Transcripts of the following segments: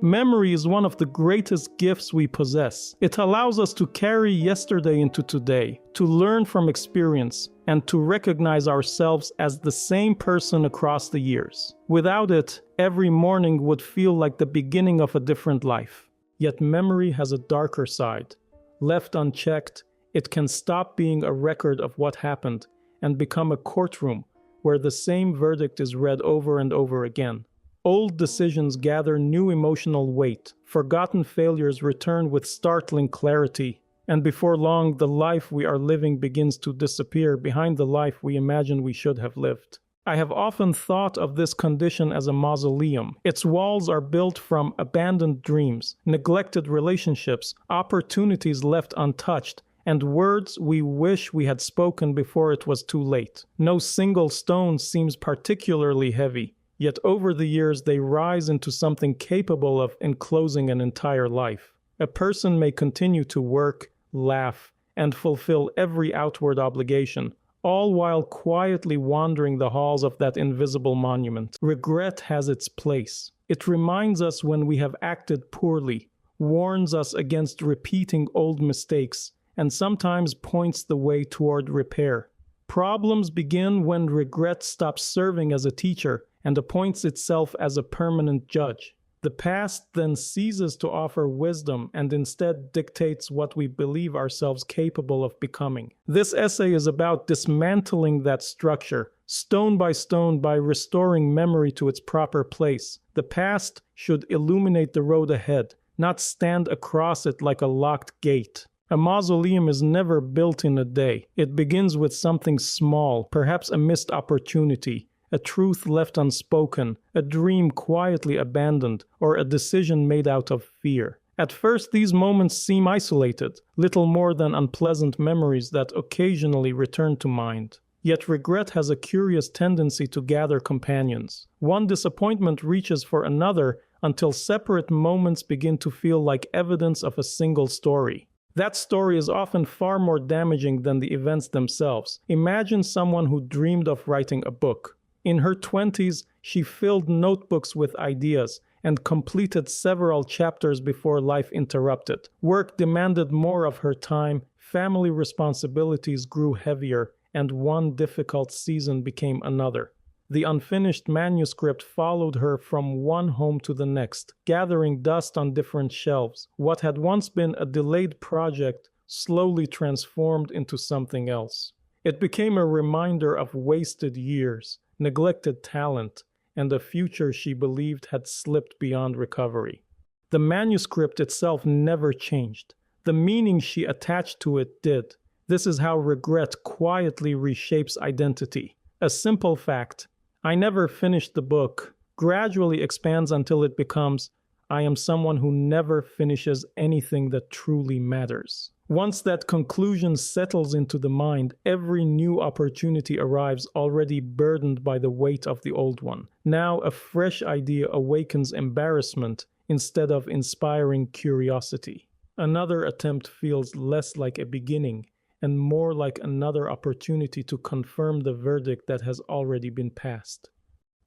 Memory is one of the greatest gifts we possess. It allows us to carry yesterday into today, to learn from experience, and to recognize ourselves as the same person across the years. Without it, every morning would feel like the beginning of a different life. Yet memory has a darker side. Left unchecked, it can stop being a record of what happened and become a courtroom where the same verdict is read over and over again. Old decisions gather new emotional weight, forgotten failures return with startling clarity, and before long, the life we are living begins to disappear behind the life we imagine we should have lived. I have often thought of this condition as a mausoleum. Its walls are built from abandoned dreams, neglected relationships, opportunities left untouched, and words we wish we had spoken before it was too late. No single stone seems particularly heavy. Yet over the years they rise into something capable of enclosing an entire life. A person may continue to work, laugh, and fulfill every outward obligation, all while quietly wandering the halls of that invisible monument. Regret has its place. It reminds us when we have acted poorly, warns us against repeating old mistakes, and sometimes points the way toward repair. Problems begin when regret stops serving as a teacher and appoints itself as a permanent judge. The past then ceases to offer wisdom and instead dictates what we believe ourselves capable of becoming. This essay is about dismantling that structure, stone by restoring memory to its proper place. The past should illuminate the road ahead, not stand across it like a locked gate. A mausoleum is never built in a day. It begins with something small, perhaps a missed opportunity, a truth left unspoken, a dream quietly abandoned, or a decision made out of fear. At first, these moments seem isolated, little more than unpleasant memories that occasionally return to mind. Yet regret has a curious tendency to gather companions. One disappointment reaches for another until separate moments begin to feel like evidence of a single story. That story is often far more damaging than the events themselves. Imagine someone who dreamed of writing a book. In her 20s, she filled notebooks with ideas and completed several chapters before life interrupted. Work demanded more of her time, family responsibilities grew heavier, and one difficult season became another. The unfinished manuscript followed her from one home to the next, gathering dust on different shelves. What had once been a delayed project slowly transformed into something else. It became a reminder of wasted years, neglected talent, and a future she believed had slipped beyond recovery. The manuscript itself never changed. The meaning she attached to it did. This is how regret quietly reshapes identity. A simple fact, I never finished the book, gradually expands until it becomes, I am someone who never finishes anything that truly matters. Once that conclusion settles into the mind, every new opportunity arrives already burdened by the weight of the old one. Now a fresh idea awakens embarrassment instead of inspiring curiosity. Another attempt feels less like a beginning and more like another opportunity to confirm the verdict that has already been passed.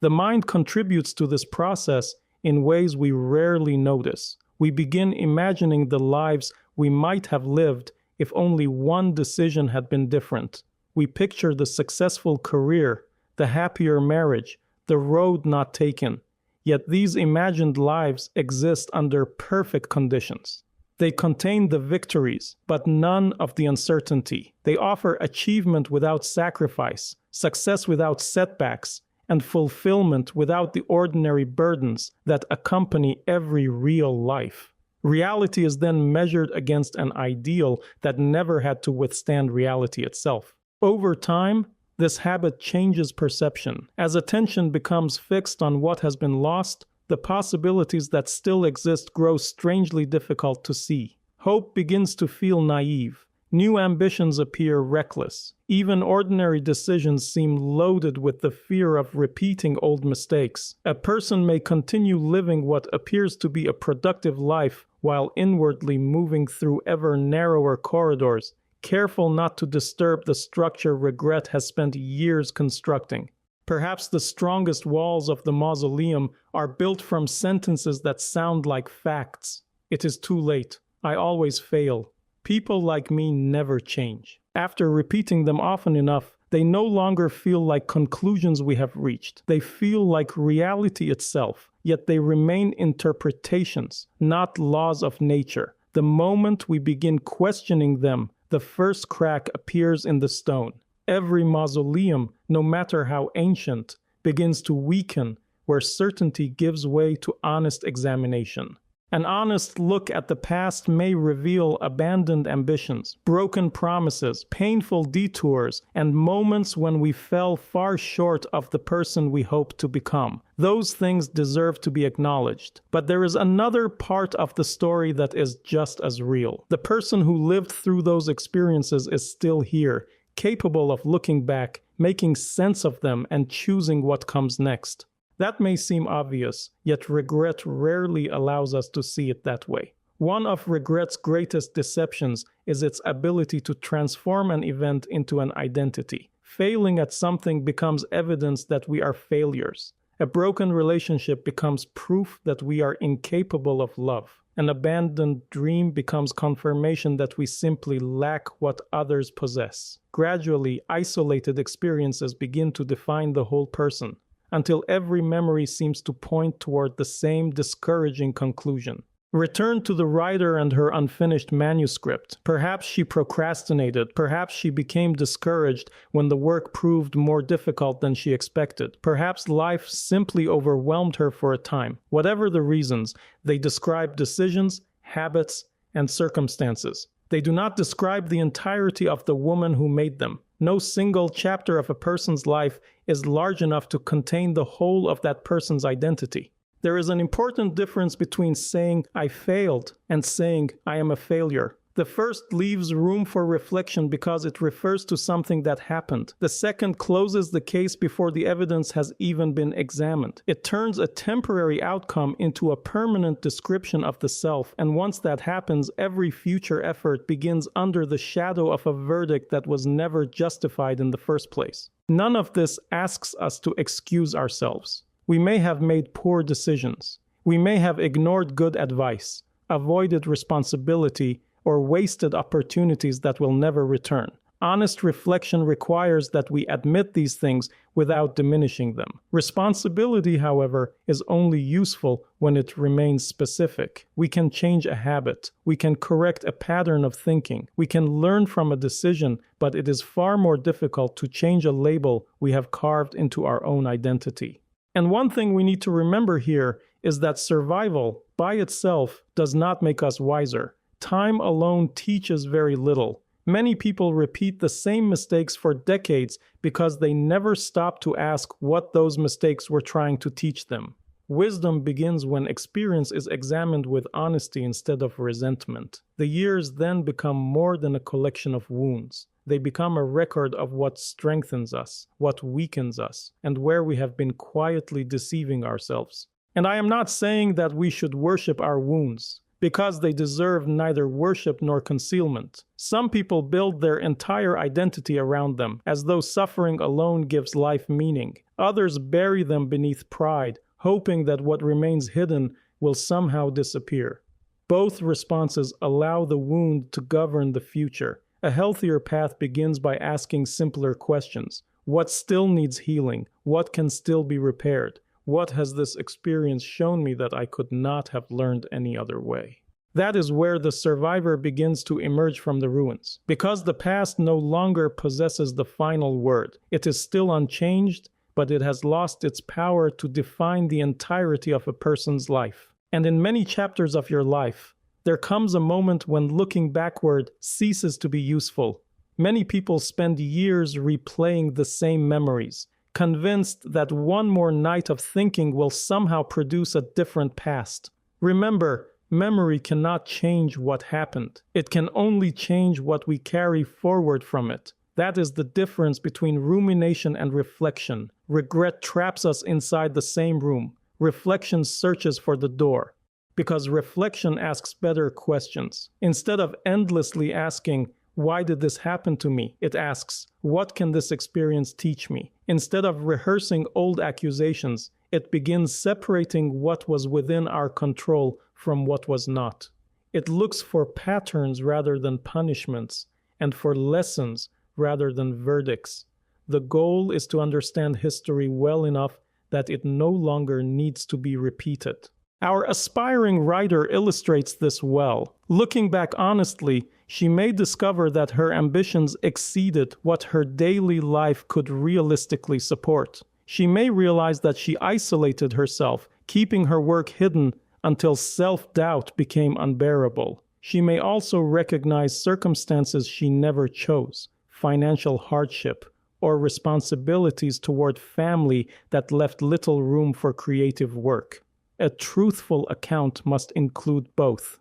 The mind contributes to this process in ways we rarely notice. We begin imagining the lives we might have lived if only one decision had been different. We picture the successful career, the happier marriage, the road not taken. Yet these imagined lives exist under perfect conditions. They contain the victories, but none of the uncertainty. They offer achievement without sacrifice, success without setbacks, and fulfillment without the ordinary burdens that accompany every real life. Reality is then measured against an ideal that never had to withstand reality itself. Over time, this habit changes perception. As attention becomes fixed on what has been lost, the possibilities that still exist grow strangely difficult to see. Hope begins to feel naive. New ambitions appear reckless. Even ordinary decisions seem loaded with the fear of repeating old mistakes. A person may continue living what appears to be a productive life while inwardly moving through ever narrower corridors, careful not to disturb the structure regret has spent years constructing. Perhaps the strongest walls of the mausoleum are built from sentences that sound like facts. It is too late. I always fail. People like me never change. After repeating them often enough, they no longer feel like conclusions we have reached. They feel like reality itself, yet they remain interpretations, not laws of nature. The moment we begin questioning them, the first crack appears in the stone. Every mausoleum, no matter how ancient, begins to weaken where certainty gives way to honest examination. An honest look at the past may reveal abandoned ambitions, broken promises, painful detours, and moments when we fell far short of the person we hoped to become. Those things deserve to be acknowledged. But there is another part of the story that is just as real. The person who lived through those experiences is still here, capable of looking back, making sense of them, and choosing what comes next. That may seem obvious, yet regret rarely allows us to see it that way. One of regret's greatest deceptions is its ability to transform an event into an identity. Failing at something becomes evidence that we are failures. A broken relationship becomes proof that we are incapable of love. An abandoned dream becomes confirmation that we simply lack what others possess. Gradually, isolated experiences begin to define the whole person, until every memory seems to point toward the same discouraging conclusion. Return to the writer and her unfinished manuscript. Perhaps she procrastinated. Perhaps she became discouraged when the work proved more difficult than she expected. Perhaps life simply overwhelmed her for a time. Whatever the reasons, they describe decisions, habits, and circumstances. They do not describe the entirety of the woman who made them. No single chapter of a person's life is large enough to contain the whole of that person's identity. There is an important difference between saying, "I failed," and saying, "I am a failure." The first leaves room for reflection because it refers to something that happened. The second closes the case before the evidence has even been examined. It turns a temporary outcome into a permanent description of the self, and once that happens, every future effort begins under the shadow of a verdict that was never justified in the first place. None of this asks us to excuse ourselves. We may have made poor decisions. We may have ignored good advice, avoided responsibility, or wasted opportunities that will never return. Honest reflection requires that we admit these things without diminishing them. Responsibility, however, is only useful when it remains specific. We can change a habit. We can correct a pattern of thinking. We can learn from a decision, but it is far more difficult to change a label we have carved into our own identity. And one thing we need to remember here is that survival, by itself, does not make us wiser. Time alone teaches very little. Many people repeat the same mistakes for decades because they never stop to ask what those mistakes were trying to teach them. Wisdom begins when experience is examined with honesty instead of resentment. The years then become more than a collection of wounds. They become a record of what strengthens us, what weakens us, and where we have been quietly deceiving ourselves. And I am not saying that we should worship our wounds, because they deserve neither worship nor concealment. Some people build their entire identity around them, as though suffering alone gives life meaning. Others bury them beneath pride, hoping that what remains hidden will somehow disappear. Both responses allow the wound to govern the future. A healthier path begins by asking simpler questions. What still needs healing? What can still be repaired? What has this experience shown me that I could not have learned any other way? That is where the survivor begins to emerge from the ruins. Because the past no longer possesses the final word. It is still unchanged, but it has lost its power to define the entirety of a person's life. And in many chapters of your life, there comes a moment when looking backward ceases to be useful. Many people spend years replaying the same memories, convinced that one more night of thinking will somehow produce a different past. Remember, memory cannot change what happened. It can only change what we carry forward from it. That is the difference between rumination and reflection. Regret traps us inside the same room. Reflection searches for the door. Because reflection asks better questions. Instead of endlessly asking, Why did this happen to me? It asks, what can this experience teach me? Instead of rehearsing old accusations, it begins separating what was within our control from what was not. It looks for patterns rather than punishments, and for lessons rather than verdicts. The goal is to understand history well enough that it no longer needs to be repeated. Our aspiring writer illustrates this well. Looking back honestly, she may discover that her ambitions exceeded what her daily life could realistically support. She may realize that she isolated herself, keeping her work hidden until self-doubt became unbearable. She may also recognize circumstances she never chose, financial hardship, or responsibilities toward family that left little room for creative work. A truthful account must include both.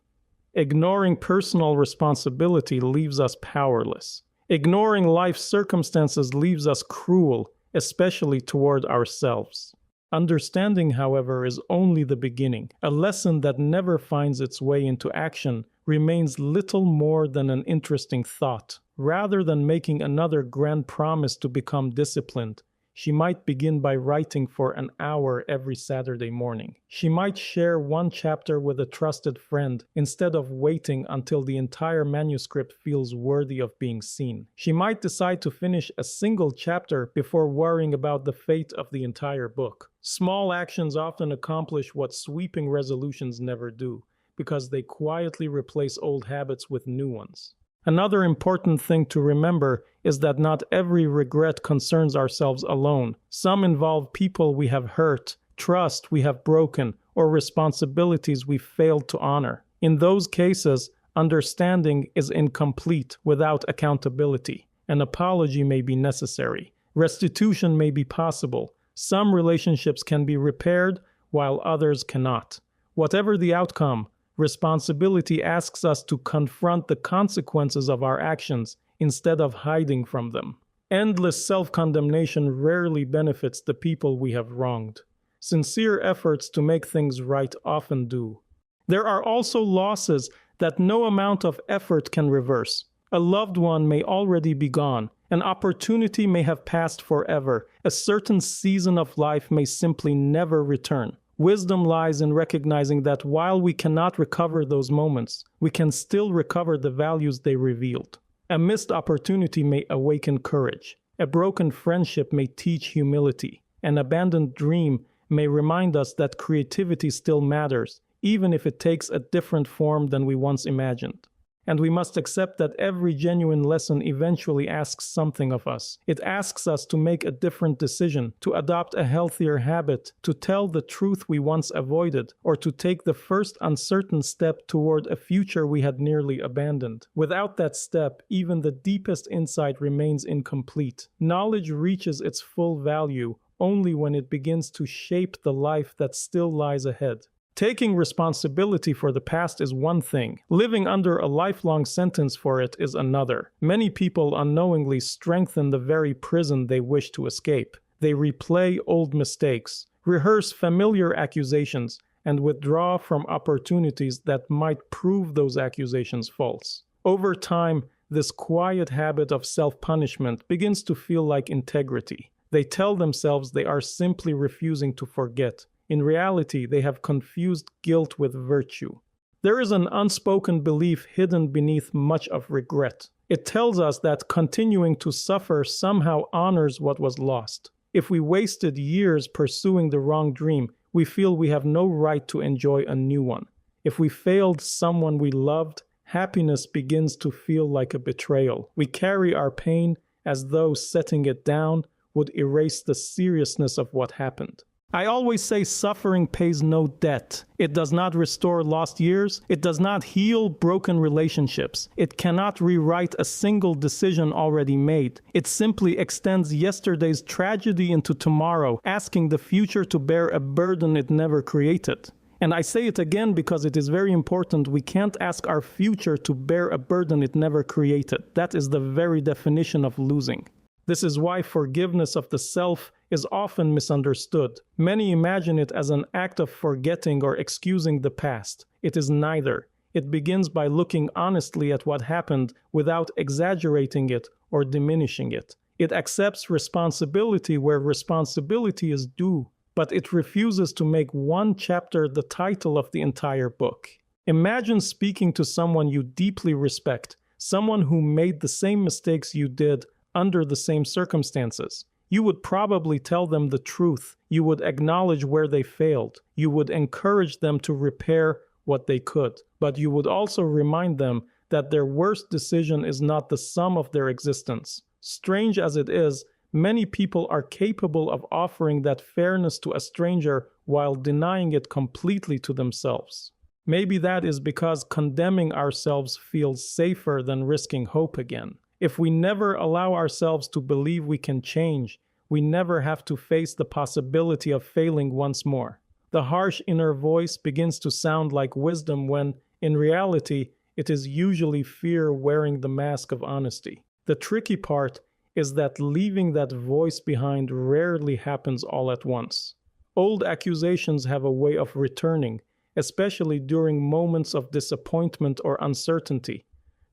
Ignoring personal responsibility leaves us powerless. Ignoring life's circumstances leaves us cruel, especially toward ourselves. Understanding, however, is only the beginning. A lesson that never finds its way into action remains little more than an interesting thought. Rather than making another grand promise to become disciplined, she might begin by writing for an hour every Saturday morning. She might share one chapter with a trusted friend instead of waiting until the entire manuscript feels worthy of being seen. She might decide to finish a single chapter before worrying about the fate of the entire book. Small actions often accomplish what sweeping resolutions never do, because they quietly replace old habits with new ones. Another important thing to remember is that not every regret concerns ourselves alone. Some involve people we have hurt, trust we have broken, or responsibilities we failed to honor. In those cases, understanding is incomplete without accountability. An apology may be necessary. Restitution may be possible. Some relationships can be repaired, while others cannot. Whatever the outcome, responsibility asks us to confront the consequences of our actions instead of hiding from them. Endless self-condemnation rarely benefits the people we have wronged. Sincere efforts to make things right often do. There are also losses that no amount of effort can reverse. A loved one may already be gone. An opportunity may have passed forever. A certain season of life may simply never return. Wisdom lies in recognizing that while we cannot recover those moments, we can still recover the values they revealed. A missed opportunity may awaken courage. A broken friendship may teach humility. An abandoned dream may remind us that creativity still matters, even if it takes a different form than we once imagined. And we must accept that every genuine lesson eventually asks something of us. It asks us to make a different decision, to adopt a healthier habit, to tell the truth we once avoided, or to take the first uncertain step toward a future we had nearly abandoned. Without that step, even the deepest insight remains incomplete. Knowledge reaches its full value only when it begins to shape the life that still lies ahead. Taking responsibility for the past is one thing. Living under a lifelong sentence for it is another. Many people unknowingly strengthen the very prison they wish to escape. They replay old mistakes, rehearse familiar accusations, and withdraw from opportunities that might prove those accusations false. Over time, this quiet habit of self-punishment begins to feel like integrity. They tell themselves they are simply refusing to forget. In reality, they have confused guilt with virtue. There is an unspoken belief hidden beneath much of regret. It tells us that continuing to suffer somehow honors what was lost. If we wasted years pursuing the wrong dream, we feel we have no right to enjoy a new one. If we failed someone we loved, happiness begins to feel like a betrayal. We carry our pain as though setting it down would erase the seriousness of what happened. I always say suffering pays no debt. It does not restore lost years. It does not heal broken relationships. It cannot rewrite a single decision already made. It simply extends yesterday's tragedy into tomorrow, asking the future to bear a burden it never created. And I say it again because it is very important. We can't ask our future to bear a burden it never created. That is the very definition of losing. This is why forgiveness of the self is often misunderstood. Many imagine it as an act of forgetting or excusing the past. It is neither. It begins by looking honestly at what happened without exaggerating it or diminishing it. It accepts responsibility where responsibility is due, but it refuses to make one chapter the title of the entire book. Imagine speaking to someone you deeply respect, someone who made the same mistakes you did under the same circumstances. You would probably tell them the truth. You would acknowledge where they failed. You would encourage them to repair what they could. But you would also remind them that their worst decision is not the sum of their existence. Strange as it is, many people are capable of offering that fairness to a stranger while denying it completely to themselves. Maybe that is because condemning ourselves feels safer than risking hope again. If we never allow ourselves to believe we can change, we never have to face the possibility of failing once more. The harsh inner voice begins to sound like wisdom when, in reality, it is usually fear wearing the mask of honesty. The tricky part is that leaving that voice behind rarely happens all at once. Old accusations have a way of returning, especially during moments of disappointment or uncertainty.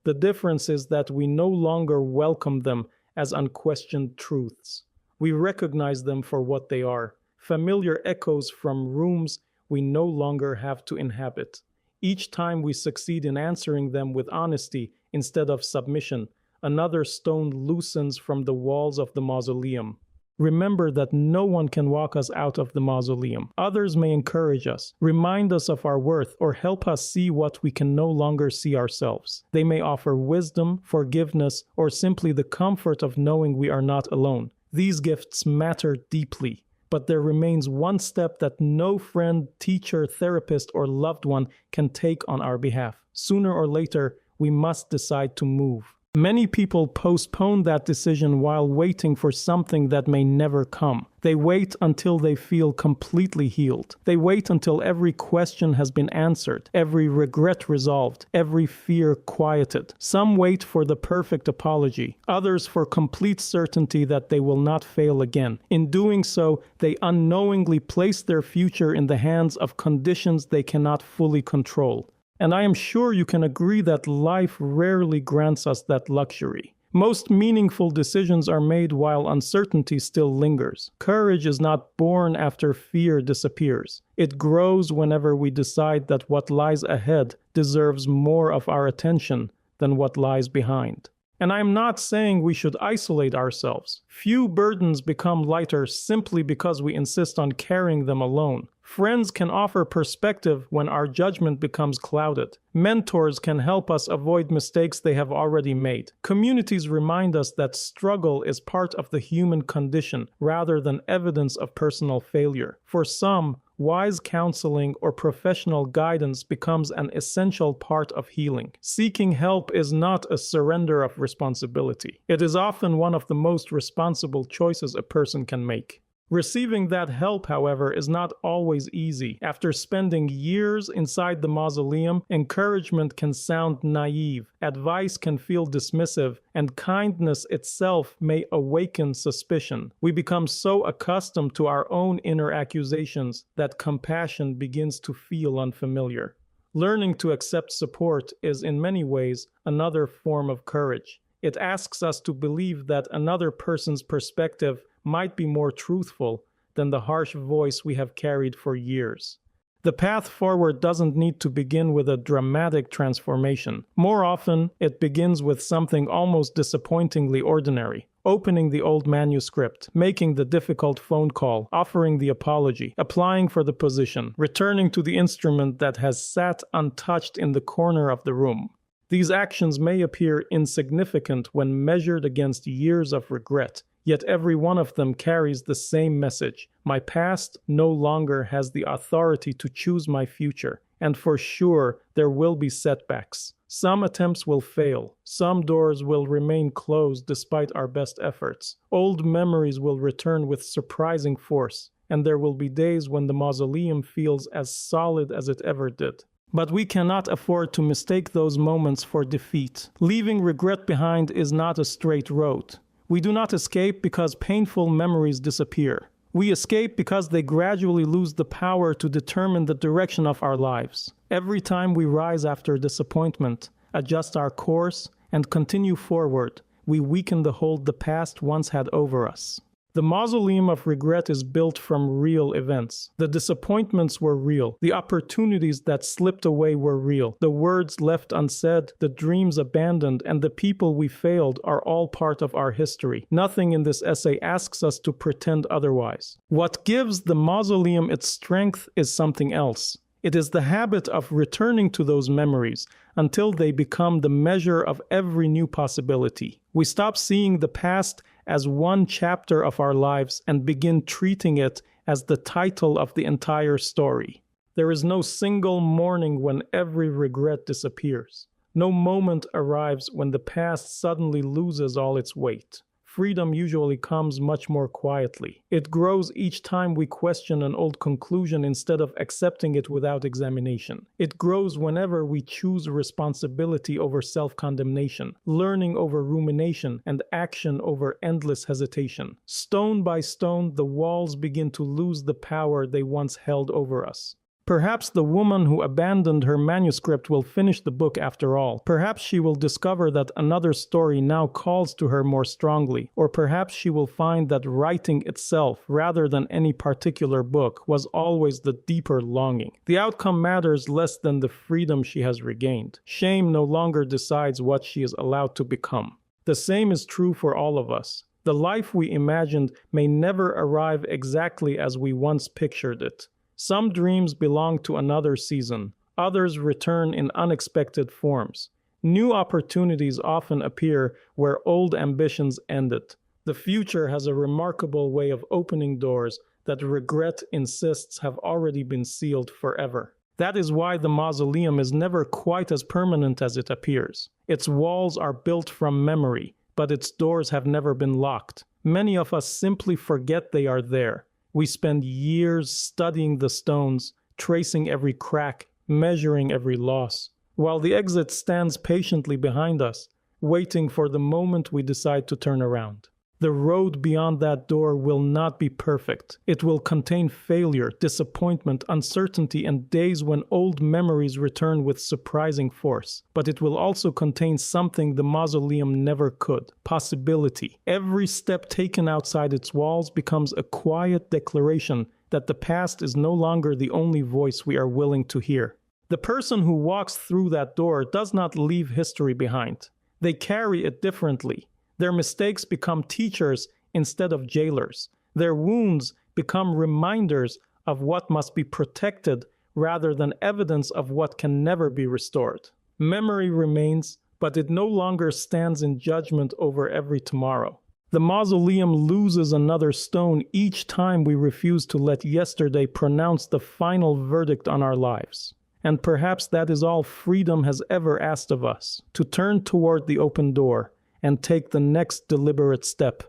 The difference is that we no longer welcome them as unquestioned truths. We recognize them for what they are, familiar echoes from rooms we no longer have to inhabit. Each time we succeed in answering them with honesty instead of submission, another stone loosens from the walls of the mausoleum. Remember that no one can walk us out of the mausoleum. Others may encourage us, remind us of our worth, or help us see what we can no longer see ourselves. They may offer wisdom, forgiveness, or simply the comfort of knowing we are not alone. These gifts matter deeply, but there remains one step that no friend, teacher, therapist, or loved one can take on our behalf. Sooner or later, we must decide to move. Many people postpone that decision while waiting for something that may never come. They wait until they feel completely healed. They wait until every question has been answered, every regret resolved, every fear quieted. Some wait for the perfect apology, others for complete certainty that they will not fail again. In doing so, they unknowingly place their future in the hands of conditions they cannot fully control. And I am sure you can agree that life rarely grants us that luxury. Most meaningful decisions are made while uncertainty still lingers. Courage is not born after fear disappears. It grows whenever we decide that what lies ahead deserves more of our attention than what lies behind. And I am not saying we should isolate ourselves. Few burdens become lighter simply because we insist on carrying them alone. Friends can offer perspective when our judgment becomes clouded. Mentors can help us avoid mistakes they have already made. Communities remind us that struggle is part of the human condition rather than evidence of personal failure. For some, wise counseling or professional guidance becomes an essential part of healing. Seeking help is not a surrender of responsibility. It is often one of the most responsible choices a person can make. Receiving that help, however, is not always easy. After spending years inside the mausoleum, encouragement can sound naive, advice can feel dismissive, and kindness itself may awaken suspicion. We become so accustomed to our own inner accusations that compassion begins to feel unfamiliar. Learning to accept support is, in many ways, another form of courage. It asks us to believe that another person's perspective might be more truthful than the harsh voice we have carried for years. The path forward doesn't need to begin with a dramatic transformation. More often, it begins with something almost disappointingly ordinary. Opening the old manuscript, making the difficult phone call, offering the apology, applying for the position, returning to the instrument that has sat untouched in the corner of the room. These actions may appear insignificant when measured against years of regret, yet every one of them carries the same message. My past no longer has the authority to choose my future, and for sure there will be setbacks. Some attempts will fail, some doors will remain closed despite our best efforts. Old memories will return with surprising force, and there will be days when the mausoleum feels as solid as it ever did. But we cannot afford to mistake those moments for defeat. Leaving regret behind is not a straight road. We do not escape because painful memories disappear. We escape because they gradually lose the power to determine the direction of our lives. Every time we rise after disappointment, adjust our course, and continue forward, we weaken the hold the past once had over us. The mausoleum of regret is built from real events. The disappointments were real. The opportunities that slipped away were real. The words left unsaid, the dreams abandoned, and the people we failed are all part of our history. Nothing in this essay asks us to pretend otherwise. What gives the mausoleum its strength is something else. It is the habit of returning to those memories until they become the measure of every new possibility. We stop seeing the past as one chapter of our lives and begin treating it as the title of the entire story. There is no single morning when every regret disappears. No moment arrives when the past suddenly loses all its weight. Freedom usually comes much more quietly. It grows each time we question an old conclusion instead of accepting it without examination. It grows whenever we choose responsibility over self-condemnation, learning over rumination, and action over endless hesitation. Stone by stone, the walls begin to lose the power they once held over us. Perhaps the woman who abandoned her manuscript will finish the book after all. Perhaps she will discover that another story now calls to her more strongly. Or perhaps she will find that writing itself, rather than any particular book, was always the deeper longing. The outcome matters less than the freedom she has regained. Shame no longer decides what she is allowed to become. The same is true for all of us. The life we imagined may never arrive exactly as we once pictured it. Some dreams belong to another season. Others return in unexpected forms. New opportunities often appear where old ambitions ended. The future has a remarkable way of opening doors that regret insists have already been sealed forever. That is why the mausoleum is never quite as permanent as it appears. Its walls are built from memory, but its doors have never been locked. Many of us simply forget they are there. We spend years studying the stones, tracing every crack, measuring every loss, while the exit stands patiently behind us, waiting for the moment we decide to turn around. The road beyond that door will not be perfect. It will contain failure, disappointment, uncertainty, and days when old memories return with surprising force. But it will also contain something the mausoleum never could: possibility. Every step taken outside its walls becomes a quiet declaration that the past is no longer the only voice we are willing to hear. The person who walks through that door does not leave history behind. They carry it differently. Their mistakes become teachers instead of jailers. Their wounds become reminders of what must be protected rather than evidence of what can never be restored. Memory remains, but it no longer stands in judgment over every tomorrow. The mausoleum loses another stone each time we refuse to let yesterday pronounce the final verdict on our lives. And perhaps that is all freedom has ever asked of us: to turn toward the open door and take the next deliberate step.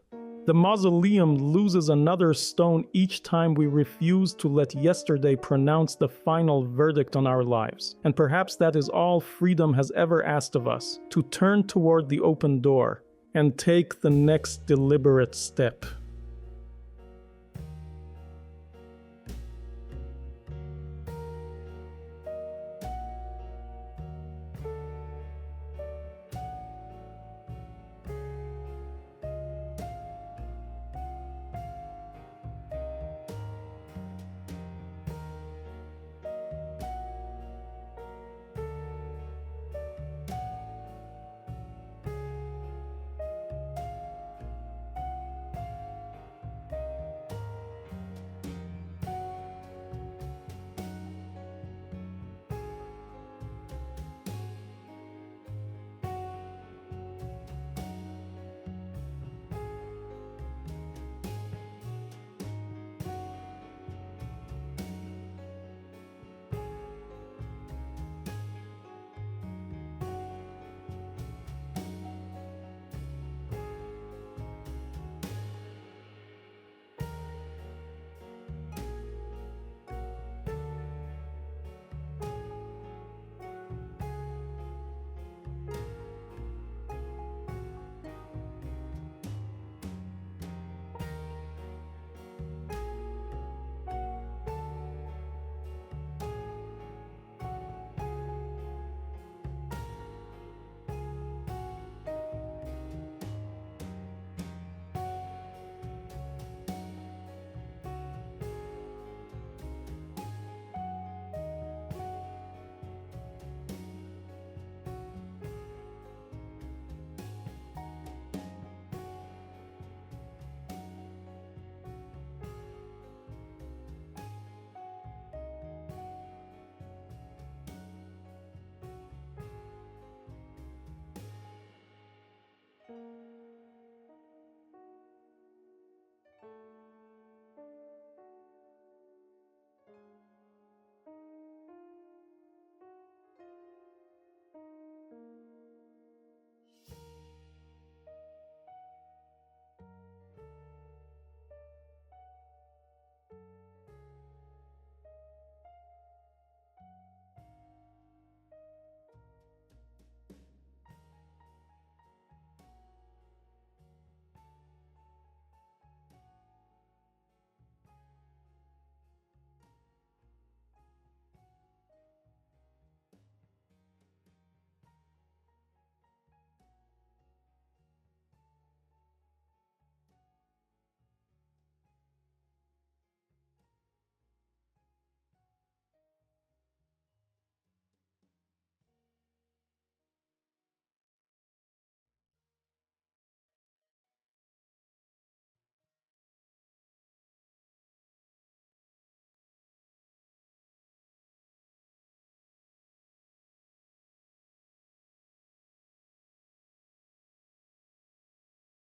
The mausoleum loses another stone each time we refuse to let yesterday pronounce the final verdict on our lives. And perhaps that is all freedom has ever asked of us: to turn toward the open door and take the next deliberate step.